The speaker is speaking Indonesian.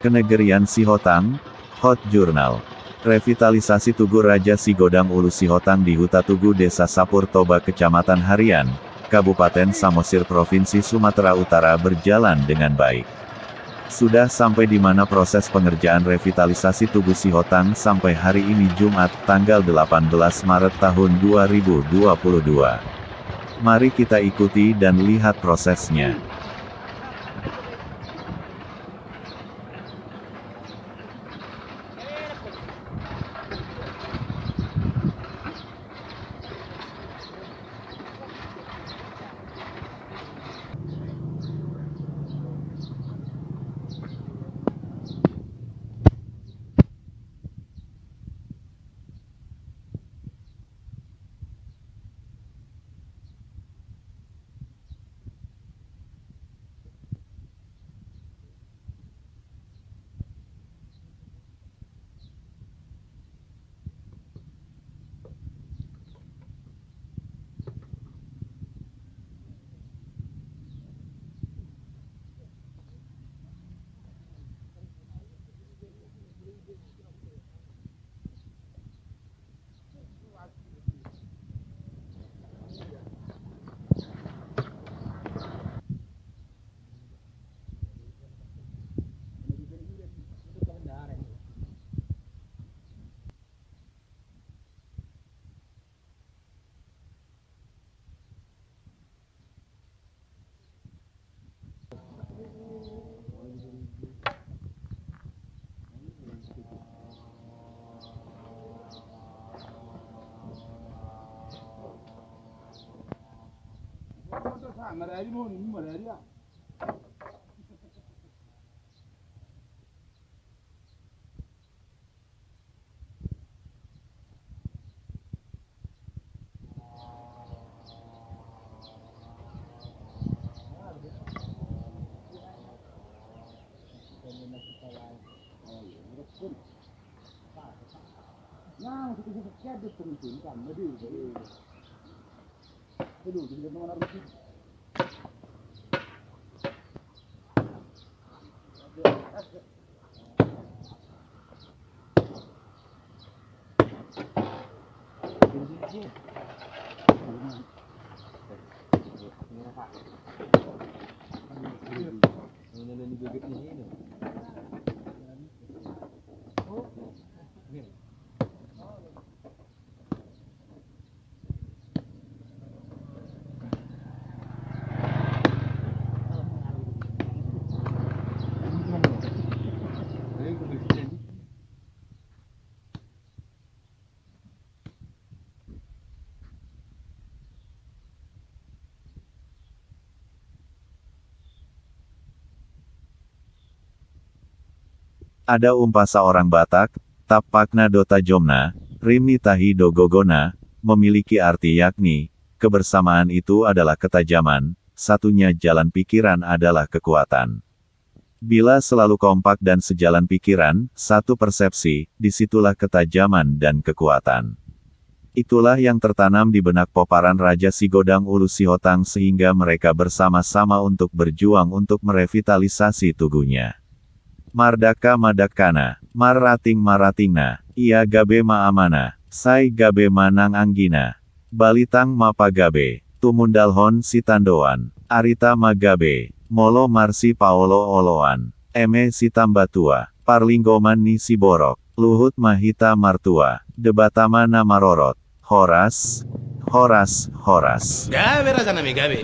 Kenegerian Sihotang, Hot Journal. Revitalisasi Tugu Raja Sigodang Ulu Sihotang di Huta Tugu Desa Sapur Toba Kecamatan Harian, Kabupaten Samosir Provinsi Sumatera Utara berjalan dengan baik. Sudah sampai di mana proses pengerjaan revitalisasi Tugu Sihotang sampai hari ini Jumat, tanggal 18 Maret tahun 2022. Mari kita ikuti dan lihat prosesnya. Ada umpasa orang Batak, Tapakna Dota Jomna, Rimni Tahi Dogogona, memiliki arti yakni, kebersamaan itu adalah ketajaman, satunya jalan pikiran adalah kekuatan. Bila selalu kompak dan sejalan pikiran, satu persepsi, disitulah ketajaman dan kekuatan. Itulah yang tertanam di benak Poparan Raja Sigodang Ulu Sihotang sehingga mereka bersama-sama untuk berjuang untuk merevitalisasi tugunya. Mardaka Madakana, Marating Maratingna, Ia Gabe Maamana, Sai Gabe Manang Anggina, Balitang Mapagabe, Tumundalhon Sitandoan, Arita Magabe, Molo Marsi Paolo Oloan, Eme Sitambatua, Parlinggoman Ni Siborok, Luhut Mahita Martua, Debatama Namarorot, Horas, Horas, Horas. Gabe Razanami Gabe.